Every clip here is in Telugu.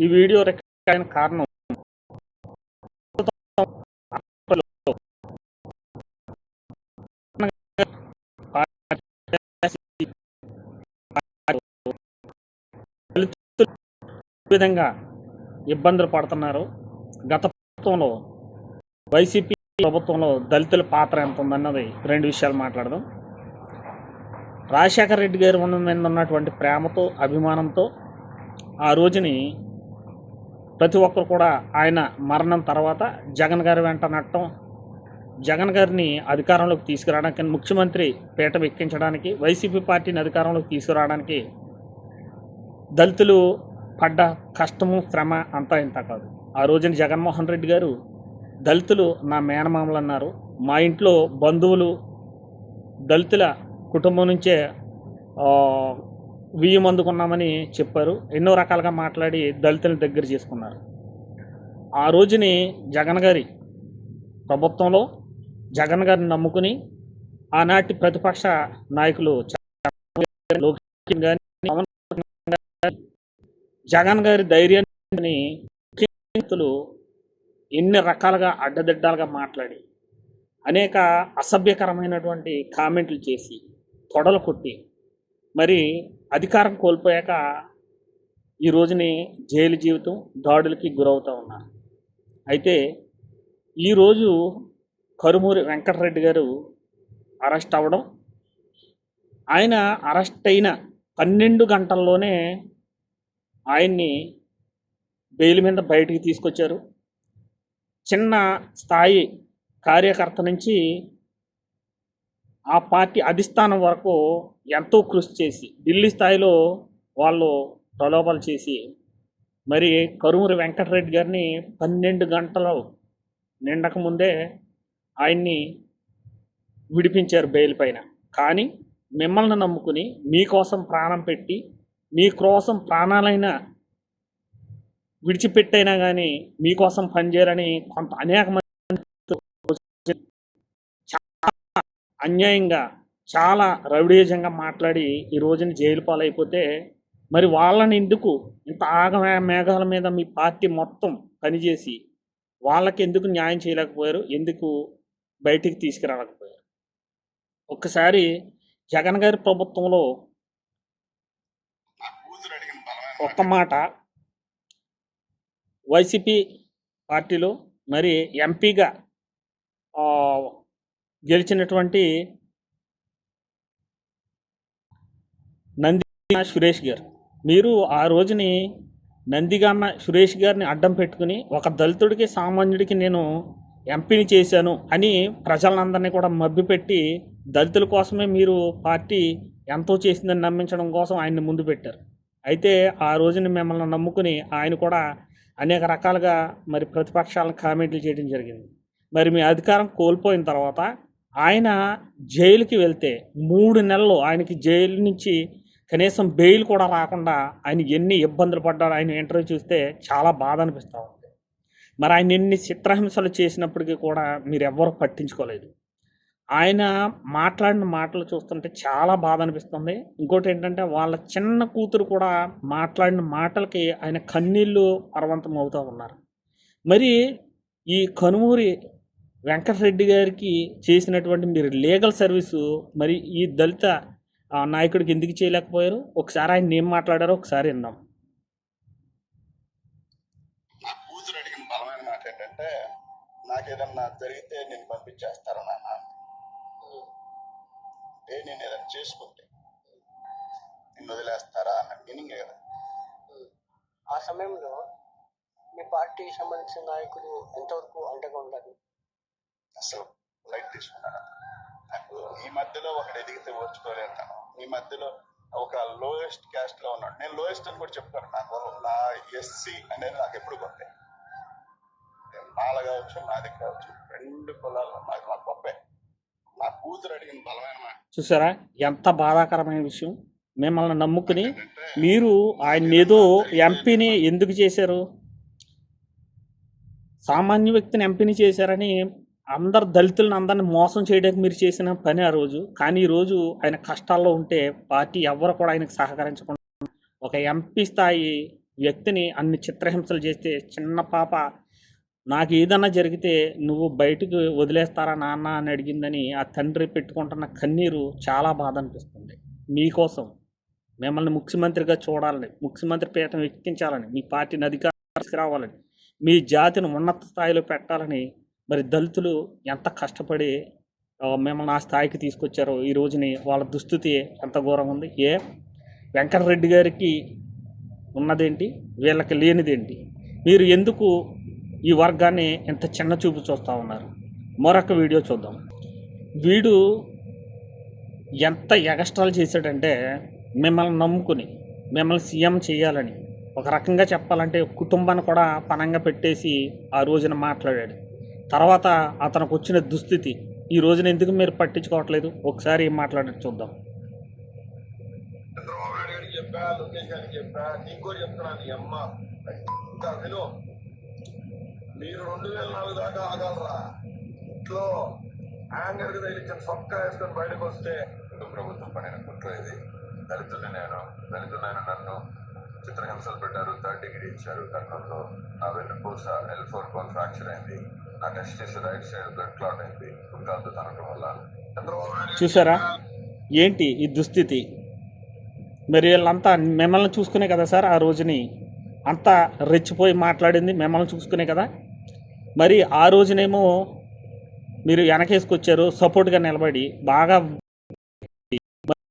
ఈ వీడియో రికార్డ్ అయిన కారణం విధంగా ఇబ్బందులు పడుతున్నారు. గత ప్రభుత్వంలో వైసీపీ ప్రభుత్వంలో దళితుల పాత్ర ఎంత ఉందన్నది రెండు విషయాలు మాట్లాడదాం. రాజశేఖర రెడ్డి గారి మీద ఉన్నటువంటి ప్రేమతో అభిమానంతో ఆ రోజుని ప్రతి ఒక్కరు కూడా ఆయన మరణం తర్వాత జగన్ గారి వెంట నట్టం, జగన్ గారిని అధికారంలోకి తీసుకురావడానికి, ముఖ్యమంత్రి పీట ఎక్కించడానికి, వైసీపీ పార్టీని అధికారంలోకి తీసుకురావడానికి దళితులు పడ్డ కష్టము శ్రమ అంతా ఇంత కాదు. ఆ రోజున జగన్మోహన్ రెడ్డి గారు దళితులు నా మేనమామలు అన్నారు. మా ఇంట్లో బంధువులు దళితుల కుటుంబం నుంచే 1000 మందుకున్నామని చెప్పారు. ఎన్నో రకాలుగా మాట్లాడి దళితులను దగ్గర చేసుకున్నారు. ఆ రోజుని జగన్ గారి ప్రభుత్వంలో జగన్ గారిని నమ్ముకుని ఆనాటి ప్రతిపక్ష నాయకులు జగన్ గారి ధైర్యాన్ని ఎన్ని రకాలుగా అడ్డదిడ్డాలుగా మాట్లాడి అనేక అసభ్యకరమైనటువంటి కామెంట్లు చేసి తొడలు కొట్టి మరి అధికారం కోల్పోయాక ఈ రోజుని జైలు జీవితం దాడులకి గురవుతూ ఉన్నారు. అయితే ఈరోజు కరుమూరి వెంకటరెడ్డి గారు అరెస్ట్ అవ్వడం, ఆయన అరెస్ట్ అయిన 12 గంటల్లోనే ఆయన్ని బెయిల్ మీద బయటికి తీసుకొచ్చారు. చిన్న స్థాయి కార్యకర్త నుంచి ఆ పార్టీ అధిష్టానం వరకు ఎంతో కృషి చేసి ఢిల్లీ స్థాయిలో వాళ్ళు ప్రలోభాలు చేసి మరి కరుమూరి వెంకటరెడ్డి గారిని 12 గంటలు నిండక ముందే ఆయన్ని విడిపించారు బెయిల్ పైన. కానీ మిమ్మల్ని నమ్ముకుని మీకోసం ప్రాణం పెట్టి మీకోసం ప్రాణాలైనా విడిచిపెట్టైనా కానీ మీకోసం పనిచేయాలని కొంత అనేక మంది అన్యాయంగా చాలా రౌడీజంగా మాట్లాడి ఈ రోజున జైలు పాలైపోతే మరి వాళ్ళని ఎందుకు ఇంత మేఘాల మీద మీ పార్టీ మొత్తం పనిచేసి వాళ్ళకి ఎందుకు న్యాయం చేయలేకపోయారు? ఎందుకు బయటికి తీసుకురాలేకపోయారు? ఒక్కసారి జగన్ గారి ప్రభుత్వంలో ఒక్క మాట వైసీపీ పార్టీలో మరి ఎంపీగా గెలిచినటువంటి నందిగామ సురేష్ గారు, మీరు ఆ రోజుని నందిగామ సురేష్ గారిని అడ్డం పెట్టుకుని ఒక దళితుడికి సామాన్యుడికి నేను ఎంపీని చేశాను అని ప్రజలందరినీ కూడా మభ్యపెట్టి దళితుల కోసమే మీరు పార్టీ ఎంతో చేసిందని నమ్మించడం కోసం ఆయన్ని ముందు పెట్టారు. అయితే ఆ రోజున మిమ్మల్ని నమ్ముకుని ఆయన కూడా అనేక రకాలుగా మరి ప్రతిపక్షాలను కామెంట్లు చేయడం జరిగింది. మరి మీ అధికారం కోల్పోయిన తర్వాత ఆయన జైలుకి వెళ్తే 3 నెలలు ఆయనకి జైలు నుంచి కనీసం బెయిల్ కూడా రాకుండా ఆయన ఎన్ని ఇబ్బందులు పడ్డారో ఆయన ఇంటర్వ్యూ చూస్తే చాలా బాధ అనిపిస్తూ ఉంది. మరి ఆయన ఎన్ని చిత్రహింసలు చేసినప్పటికీ కూడా మీరు ఎవ్వరూ పట్టించుకోలేదు. ఆయన మాట్లాడిన మాటలు చూస్తుంటే చాలా బాధ అనిపిస్తుంది. ఇంకోటి ఏంటంటే వాళ్ళ చిన్న కూతురు కూడా మాట్లాడిన మాటలకి ఆయన కన్నీళ్ళు పర్వంతం అవుతూ ఉన్నారు. మరి ఈ కనుమూరి వెంకటరెడ్డి గారికి చేసినటువంటి మీరు లీగల్ సర్వీసు మరి ఈ దళిత నాయకుడికి ఎందుకు చేయలేకపోయారు? ఒకసారి ఆయన ఏం మాట్లాడారో ఒకసారి విన్నాం. నా కూతురు అడిగిన బలమైన మాట ఏంటంటే, నాకేదన్నా జరిగితే నేను పంపించేస్తారా నాన్న, నేను ఏదైనా చేసుకుంటే నిన్ను వదిలేస్తారా అన్న మీనింగ్ కదా. ఆ సమయంలో మీ పార్టీకి సంబంధించిన నాయకులు ఎంతవరకు అండగా ఉన్నారు? అసలు లైట్ తీసుకున్నాను. నాకు ఈ మధ్యలో ఒకటి ఎదిగితే ఓర్చుకోలేను. ఈ మధ్యలో ఒక లోయెస్ట్ క్యాస్ట్ లో ఉన్నాడు. నేను లోయెస్ట్ అని కూడా చెప్తాను. నాకు నా ఎస్సీ అనేది నాకు ఎప్పుడు గొప్పే. నాల కావచ్చు, నాది కావచ్చు, 2 కులాల్లో నాకు గొప్పే. నా కూతురు అడిగిన బలమైన మాట చూసారా? ఎంత బాధాకరమైన విషయం. మిమ్మల్ని నమ్ముకుని మీరు ఆయన ఏదో ఎంపీని ఎందుకు చేశారు? సామాన్య వ్యక్తిని ఎంపీని చేశారని అందరు దళితులను అందరిని మోసం చేయడానికి మీరు చేసిన పని ఆ రోజు. కానీ ఈరోజు ఆయన కష్టాల్లో ఉంటే పార్టీ ఎవరు కూడా ఆయనకు సహకరించకుండా ఒక ఎంపీ స్థాయి వ్యక్తిని అన్ని చిత్రహింసలు చేస్తే చిన్న పాప నాకు ఏదన్నా జరిగితే నువ్వు బయటకు వదిలేస్తారా నాన్న అని అడిగిందని ఆ తండ్రి పెట్టుకుంటున్న కన్నీరు చాలా బాధ అనిపిస్తుంది. మీకోసం మిమ్మల్ని ముఖ్యమంత్రిగా చూడాలని, ముఖ్యమంత్రి పీఠం ఎక్కించాలని, మీ పార్టీని అధికారం రావాలని, మీ జాతిని ఉన్నత స్థాయిలో పెట్టాలని మరి దళితులు ఎంత కష్టపడి మిమ్మల్ని ఆ స్థాయికి తీసుకొచ్చారో ఈ రోజుని వాళ్ళ దుస్థితి ఎంత ఘోరంగా ఉంది. వెంకటరెడ్డి గారికి ఉన్నదేంటి, వీళ్ళకి లేనిదేంటి? మీరు ఎందుకు ఈ వర్గాన్ని ఇంత చిన్న చూపు చూస్తూ ఉన్నారు? మరొక వీడియో చూద్దాం. వీడు ఎంత ఎగస్ట్రాలు చేశాడంటే మిమ్మల్ని నమ్ముకుని మిమ్మల్ని సీఎం చేయాలని, ఒక రకంగా చెప్పాలంటే కుటుంబాన్ని కూడా పణంగా పెట్టేసి ఆ రోజున మాట్లాడాడు. తర్వాత అతనికి వచ్చిన దుస్థితి ఈ రోజున ఎందుకు మీరు పట్టించుకోవట్లేదు? ఒకసారి ఏం మాట్లాడాడు చూద్దాం. చంద్రబాబు నాయుడు గారికి చెప్పా, లోకేష్ గారికి చెప్పా, నీకు కూడా చెప్తున్నాను. ఈ అమ్మ ఇంకా విను, మీరు 2004 దాకా ఆగలరా? ఇంట్లో యాంగర్ తగిలించిన సొక్క వేసుకొని బయటకు వస్తే ప్రభుత్వం పనిన కుట్ర ఇది. దళితులైన నన్ను చిత్రహింసలు పెట్టారు, 3rd డిగ్రీ ఇచ్చారు కర్నూలులో. నా వెన్నుపూస L4 బోన్ ఫ్రాక్చర్ అయింది, నా testis right side blood clot అయింది గుంటాలతో తనటం వల్ల. చంద్రబాబు నాయుడు చూసారా ఏంటి ఈ దుస్థితి? మరి వీళ్ళంతా మిమ్మల్ని చూసుకునే కదా సార్ ఆ రోజుని అంతా రెచ్చిపోయి మాట్లాడింది, మిమ్మల్ని చూసుకునే కదా. మరి ఆ రోజునేమో మీరు వెనకేసుకొచ్చారు, సపోర్ట్గా నిలబడి బాగా.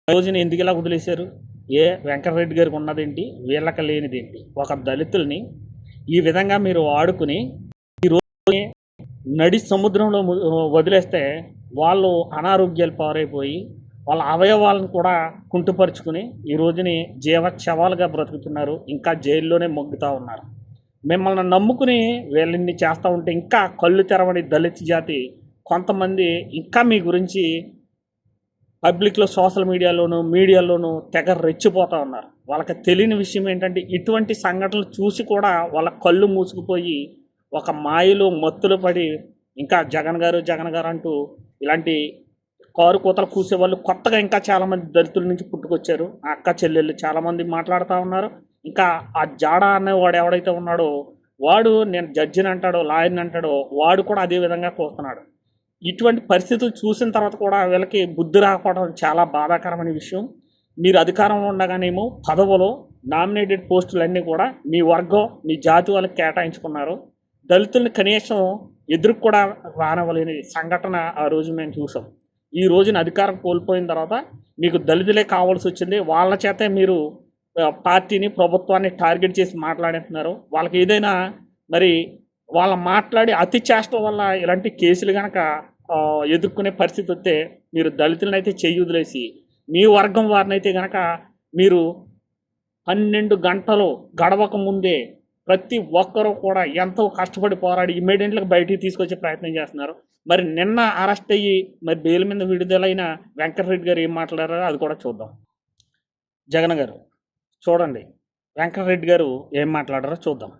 ఆ రోజున ఎందుకు ఇలా వదిలేశారు? వెంకటరెడ్డి గారికి ఉన్నదేంటి, వీళ్ళకి లేనిదేంటి? ఒక దళితుల్ని ఈ విధంగా మీరు వాడుకుని ఈ రోజు నడి సముద్రంలో వదిలేస్తే వాళ్ళు అనారోగ్యాలు పారైపోయి వాళ్ళ అవయవాలను కూడా కుంటుపరుచుకుని ఈ రోజుని జీవచ్చవాలుగా బ్రతుకుతున్నారు, ఇంకా జైల్లోనే మొగ్గుతూ ఉన్నారు. మిమ్మల్ని నమ్ముకుని వీళ్ళని చేస్తూ ఉంటే ఇంకా కళ్ళు తెరవని దళిత జాతి కొంతమంది ఇంకా మీ గురించి పబ్లిక్లో సోషల్ మీడియాలోనూ తెగ రెచ్చిపోతూ ఉన్నారు. వాళ్ళకి తెలియని విషయం ఏంటంటే ఇటువంటి సంఘటనలు చూసి కూడా వాళ్ళ కళ్ళు మూసుకుపోయి ఒక మాయలో మత్తులు పడి ఇంకా జగన్ గారు అంటూ ఇలాంటి కారు కూతలు కూసేవాళ్ళు కొత్తగా ఇంకా చాలామంది దళితుల నుంచి పుట్టుకొచ్చారు. ఆ అక్క చెల్లెళ్ళు చాలామంది మాట్లాడుతూ ఉన్నారు. ఇంకా ఆ జాడ అనేవాడు ఎవడైతే ఉన్నాడో వాడు నేను జడ్జిని అంటాడో లాయర్ని అంటాడో వాడు కూడా అదే విధంగా కోస్తున్నాడు. ఇటువంటి పరిస్థితులు చూసిన తర్వాత కూడా వీళ్ళకి బుద్ధి రాకపోవడం చాలా బాధాకరమైన విషయం. మీరు అధికారంలో ఉండగానేమో పదవులో నామినేటెడ్ పోస్టులన్నీ కూడా మీ వర్గం మీ జాతి వాళ్ళకి కేటాయించుకున్నారు. దళితుల్ని కనీసం ఎదురుకు కూడా రానివ్వలేని సంఘటన ఆ రోజు మేము చూసాం. ఈ రోజున అధికారం కోల్పోయిన తర్వాత మీకు దళితులే కావాల్సి వచ్చింది. వాళ్ళ చేతే మీరు పార్టీని ప్రభుత్వాన్ని టార్గెట్ చేసి మాట్లాడుతున్నారు. వాళ్ళకి ఏదైనా మరి వాళ్ళ మాట్లాడి అతి చేష్టం వల్ల ఇలాంటి కేసులు కనుక ఎదుర్కొనే పరిస్థితి వస్తే మీరు దళితులను అయితే చెయ్యి వదిలేసి మీ వర్గం వారిని అయితే కనుక మీరు 12 గంటలు గడవక ముందే ప్రతి ఒక్కరూ కూడా ఎంతో కష్టపడి పోరాడి ఇమ్మీడియట్గా బయటికి తీసుకొచ్చే ప్రయత్నం చేస్తున్నారు. మరి నిన్న అరెస్ట్ అయ్యి మరి బెయిల్ మీద విడుదలైన వెంకటరెడ్డి గారు ఏం మాట్లాడారో అది కూడా చూద్దాం. జగన్ గారు చూడండి, వెంకటరెడ్డి గారు ఏం మాట్లాడారో చూద్దాం.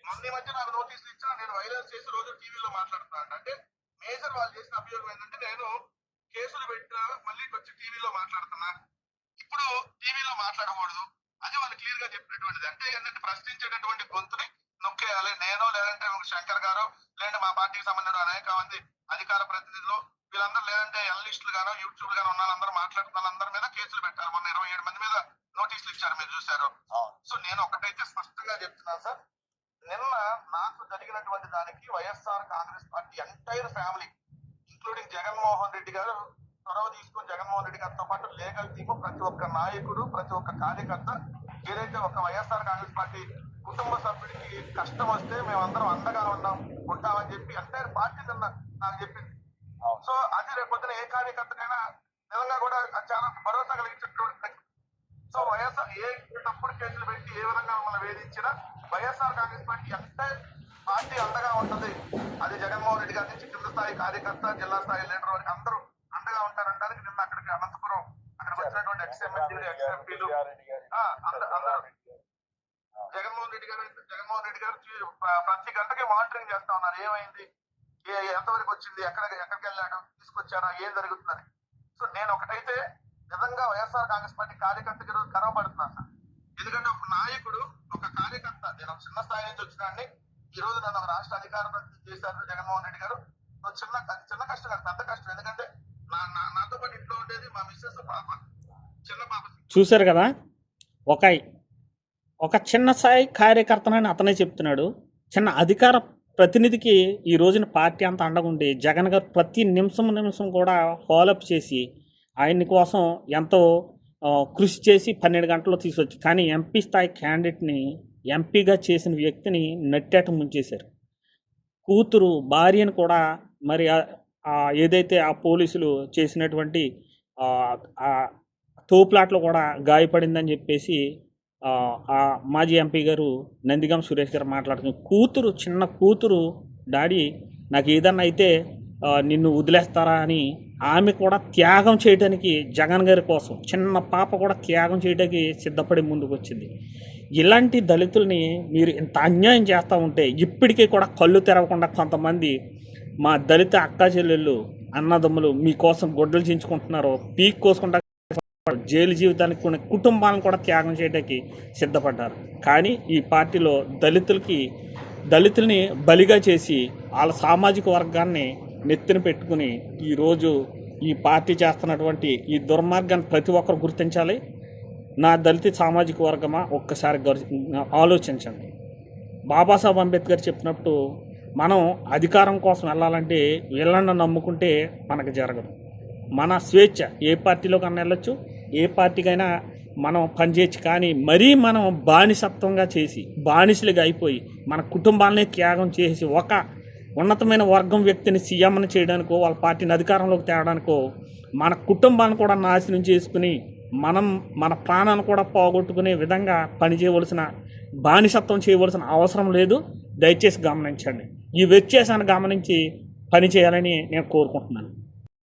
మొన్న మధ్య నాకు నోటీసులు ఇచ్చా, నేను వైలెన్స్ చేసి రోజు టీవీలో మాట్లాడుతున్నాను. అంటే మేజర్ వాళ్ళు చేసిన అభియోగం ఏంటంటే నేను కేసులు పెట్టినా మళ్ళీ వచ్చి టీవీలో మాట్లాడుతున్నా, ఇప్పుడు టీవీలో మాట్లాడకూడదు. అది వాళ్ళు క్లియర్ గా చెప్పినటువంటిది. అంటే ఏంటంటే ప్రశ్నించేటటువంటి గొంతుని నొక్కేయాలి. నేను లేదంటే శంకర్ గారు లేదంటే మా పార్టీకి సంబంధించిన అనేక మంది అధికార ప్రతినిధులు వీళ్ళందరూ లేదంటే ఎనలిస్టులు గానో యూట్యూబ్ గానో ఉన్న వాళ్ళందరూ మాట్లాడుతున్న వాళ్ళందరి మీద కేసులు పెట్టారు. మొన్న 27 మంది మీద నోటీసులు ఇచ్చారు, మీరు చూశారు. సో నేను ఒకటైతే స్పష్టంగా చెప్తున్నాను సార్, నిన్న నాకు జరిగినటువంటి దానికి YSR Congress party entire family including Jaganmohan Reddy గారు చొరవ తీసుకొని జగన్మోహన్ రెడ్డి గారితో పాటు లీగల్ టీము ప్రతి ఒక్క నాయకుడు ప్రతి ఒక్క కార్యకర్త ఏదైతే ఒక వైఎస్ఆర్ కాంగ్రెస్ పార్టీ కుటుంబ సభ్యుడికి కష్టం వస్తే మేమందరం అండగా ఉంటామని చెప్పి ఎంటైర్ పార్టీ నిన్న నాకు చెప్పింది. సో అది రేపొద్దున ఏ కార్యకర్తకైనా నిజంగా కూడా చాలా భరోసా కలిగించేటువంటి. సో వైఎస్ఆర్ ఏ తప్పుడు కేసులు పెట్టి ఏ విధంగా మమ్మల్ని వేధించినా YSR Congress party entire party అండగా ఉంటుంది. అది జగన్మోహన్ రెడ్డి గారి నుంచి కింద స్థాయి కార్యకర్త జిల్లా స్థాయి లీడర్ వరకు అందరూ అండగా ఉంటారంటానికి నిన్న అక్కడికి అనంతపురం అక్కడికి వచ్చినటువంటి ఎక్స్ఎమ్మెల్యేలు ఎక్స్ఎంపీలు అందరూ జగన్మోహన్ రెడ్డి గారు ప్రతి గంటకి మానిటరింగ్ చేస్తా ఉన్నారు. ఏమైంది, ఎంతవరకు వచ్చింది, ఎక్కడికి వెళ్ళాడు, తీసుకొచ్చారా, ఏం జరుగుతుందని. సో నేను ఒకటైతే నిజంగా వైఎస్ఆర్ కాంగ్రెస్ పార్టీ కార్యకర్తకి గర్వపడుతున్నాను సార్. ఎందుకంటే ఒక నాయకుడు, ఒక కార్యకర్త, నేను ఒక చిన్న స్థాయి నుంచి వచ్చినాన్ని, ఈ రోజు నన్ను ఒక రాష్ట్ర అధికార ప్రతినిధి చేశారు జగన్మోహన్ రెడ్డి గారు. చిన్న కష్టం కాదు, పెద్ద కష్టం. ఎందుకంటే నాతో పాటు ఇంట్లో ఉండేది మా మిస్సెస్ పాప, చిన్న పాప. చూశారు కదా, ఒక చిన్న స్థాయి కార్యకర్తనని అతనే చెప్తున్నాడు. చిన్న అధికార ప్రతినిధికి ఈ రోజున పార్టీ అంతా అండగుండి జగన్ గారు ప్రతి నిమిషం కూడా ఫాలోఅప్ చేసి ఆయన్ని కోసం ఎంతో కృషి చేసి 12 గంటల్లో తీసుకొచ్చి, కానీ ఎంపీ స్థాయి క్యాండిడేట్ని ఎంపీగా చేసిన వ్యక్తిని నట్టేట ముంచేశారు. కూతురు భార్యను కూడా మరి ఏదైతే ఆ పోలీసులు చేసినటువంటి తోపులాట్లో కూడా గాయపడిందని చెప్పేసి ఆ మాజీ ఎంపీ గారు నందిగం సురేష్ గారు మాట్లాడుతున్నారు. చిన్న కూతురు డాడీ నాకు ఏదన్నా అయితే నిన్ను వదిలేస్తారా అని ఆమె కూడా త్యాగం చేయడానికి, జగన్ గారి కోసం చిన్న పాప కూడా త్యాగం చేయడానికి సిద్ధపడి ముందుకు వచ్చింది. ఇలాంటి దళితుల్ని మీరు ఇంత అన్యాయం చేస్తూ ఉంటే ఇప్పటికీ కూడా కళ్ళు తెరవకుండా కొంతమంది మా దళిత అక్కా చెల్లెళ్ళు అన్నదమ్ములు మీకోసం గొడ్డలు చించుకుంటున్నారు, పీక్ కోసుకుంటా జైలు జీవితానికి కొన్ని కుటుంబాలను కూడా త్యాగం చేయడానికి సిద్ధపడ్డారు. కానీ ఈ పార్టీలో దళితుల్ని బలిగా చేసి వాళ్ళ సామాజిక వర్గాన్ని నెత్తిన పెట్టుకుని ఈరోజు ఈ పార్టీ చేస్తున్నటువంటి ఈ దుర్మార్గాన్ని ప్రతి ఒక్కరు గుర్తించాలి. నా దళిత సామాజిక వర్గమా, ఒక్కసారి ఆలోచించండి. బాబాసాహెబ్ అంబేద్కర్ చెప్పినప్పుడు మనం అధికారం కోసం వెళ్ళాలంటే వీళ్ళని నమ్ముకుంటే మనకు జరగదు. మన స్వేచ్ఛ, ఏ పార్టీలో కన్నా వెళ్ళొచ్చు, ఏ పార్టీకైనా మనం పనిచేయచ్చు. కానీ మరీ మనం బానిసత్వంగా చేసి బానిసలుగా అయిపోయి మన కుటుంబాలనే త్యాగం చేసి ఒక ఉన్నతమైన వర్గం వ్యక్తిని సీఎంని చేయడానికో వాళ్ళ పార్టీని అధికారంలోకి తేవడానికో మన కుటుంబాన్ని కూడా నాశనం చేసుకుని మన ప్రాణాన్ని కూడా పోగొట్టుకునే విధంగా పనిచేయవలసిన, బానిసత్వం చేయవలసిన అవసరం లేదు. దయచేసి గమనించండి. ఈ వ్యత్యాసాన్ని గమనించి పని చేయాలని నేను కోరుకుంటున్నాను.